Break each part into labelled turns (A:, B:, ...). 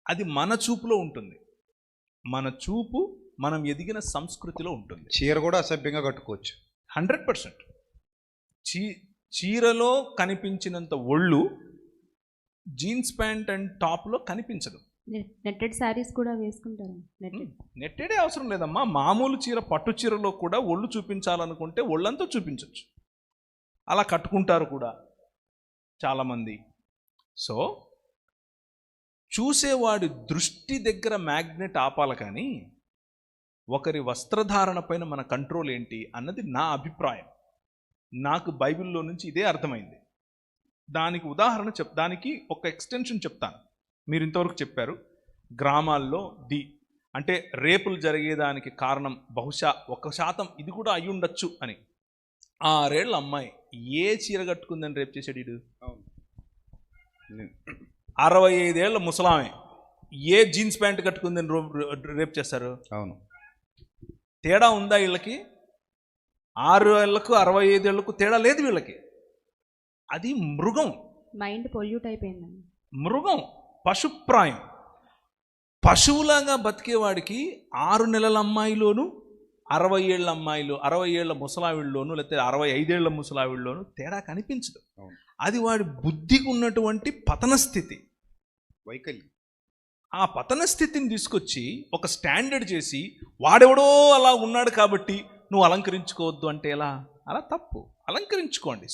A: అది మన చూపులో ఉంటుంది. మన చూపు మనం ఎదిగిన సంస్కృతిలో ఉంటుంది.
B: చీర కూడా అసభ్యంగా కట్టుకోవచ్చు.
A: 100%. చీరలో కనిపించినంత ఒళ్ళు జీన్స్ ప్యాంట్ అండ్ టాప్లో కనిపించదు.
C: నెట్టెడ్ శారీస్ కూడా వేసుకుంటారు.
A: నెట్టెడే అవసరం లేదమ్మా. మామూలు చీర, పట్టు చీరలో కూడా ఒళ్ళు చూపించాలనుకుంటే ఒళ్ళంతా చూపించవచ్చు. అలా కట్టుకుంటారు కూడా చాలామంది. సో చూసేవాడి దృష్టి దగ్గర మ్యాగ్నెట్ ఆపాలి, కానీ ఒకరి వస్త్రధారణ పైన మన కంట్రోల్ ఏంటి అన్నది నా అభిప్రాయం. నాకు బైబిల్లో నుంచి ఇదే అర్థమైంది. దానికి ఉదాహరణ దానికి ఒక ఎక్స్టెన్షన్ చెప్తాను. మీరు ఇంతవరకు చెప్పారు గ్రామాల్లో అంటే రేపులు జరిగేదానికి కారణం బహుశా 1% ఇది కూడా అయి ఉండొచ్చు అని. 6 ఏళ్ళ అమ్మాయి ఏ చీర కట్టుకుందని రేపు చేశాడు వీడు? 65 ఏళ్ళ ముసలామే ఏ జీన్స్ ప్యాంట్ కట్టుకుందని రేపు చేస్తారు?
B: అవును.
A: తేడా ఉందా వీళ్ళకి? 6 ఏళ్లకు 65 ఏళ్లకు తేడా లేదు వీళ్ళకి. అది మృగం.
C: మైండ్ పొల్యూట్ అయిపోయింది.
A: మృగం, పశుప్రాయం. పశువులాగా బతికేవాడికి 6 నెలల అమ్మాయిలోను 60 ఏళ్ళ అమ్మాయిలో 60 ఏళ్ళ ముసలావిళ్ళలోను లేకపోతే 65 ఏళ్ళ ముసలావిళ్ళలోను తేడా కనిపించదు. అది వాడి బుద్ధికి ఉన్నటువంటి పతన స్థితి,
B: వైకల్యం.
A: ఆ పతన స్థితిని తీసుకొచ్చి ఒక స్టాండర్డ్ చేసి వాడెవడో అలా ఉన్నాడు కాబట్టి నువ్వు అలంకరించుకోవద్దు అంటే ఎలా? అలా తప్పు. అలంకరించుకోండి.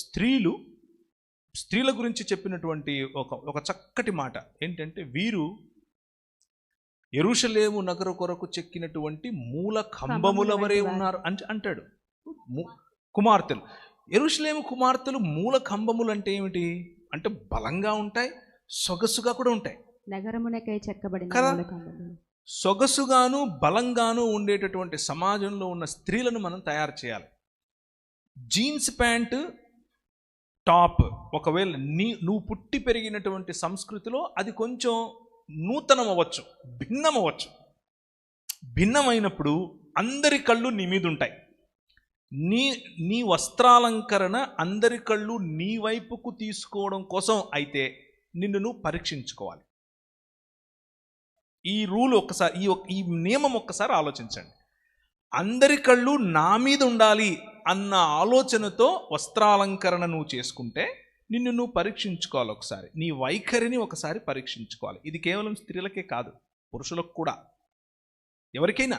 A: స్త్రీల గురించి చెప్పినటువంటి ఒక చక్కటి మాట ఏంటంటే, వీరు యెరూషలేము నగర కొరకు చెక్కినటువంటి మూల కంబముల వరే ఉన్నారు అంటాడు. కుమార్తెలు, యెరూషలేము కుమార్తెలు మూల కంబములు అంటే ఏమిటి? అంటే బలంగా ఉంటాయి, సొగసుగా కూడా ఉంటాయి.
C: నగరమునకై చెక్కబడిన
A: కదా. సొగసుగాను బలంగాను ఉండేటటువంటి సమాజంలో ఉన్న స్త్రీలను మనం తయారు చేయాలి. జీన్స్ ప్యాంటు టాప్ ఒకవేళ నువ్వు పుట్టి పెరిగినటువంటి సంస్కృతిలో అది కొంచెం నూతనం అవ్వచ్చు, భిన్నం అవ్వచ్చు. భిన్నమైనప్పుడు అందరి కళ్ళు నీ మీద ఉంటాయి. నీ వస్త్రాలంకరణ అందరి కళ్ళు నీ వైపుకు తీసుకోవడం కోసం అయితే నిన్ను నువ్వు పరీక్షించుకోవాలి. ఈ రూల్ ఒక్కసారి, ఈ నియమం ఒక్కసారి ఆలోచించండి. అందరి కళ్ళు నా మీద ఉండాలి అన్న ఆలోచనతో వస్త్రాలంకరణ నువ్వు చేసుకుంటే నిన్ను నువ్వు పరీక్షించుకోవాలి. ఒకసారి నీ వైఖరిని ఒకసారి పరీక్షించుకోవాలి. ఇది కేవలం స్త్రీలకే కాదు, పురుషులకు కూడా, ఎవరికైనా.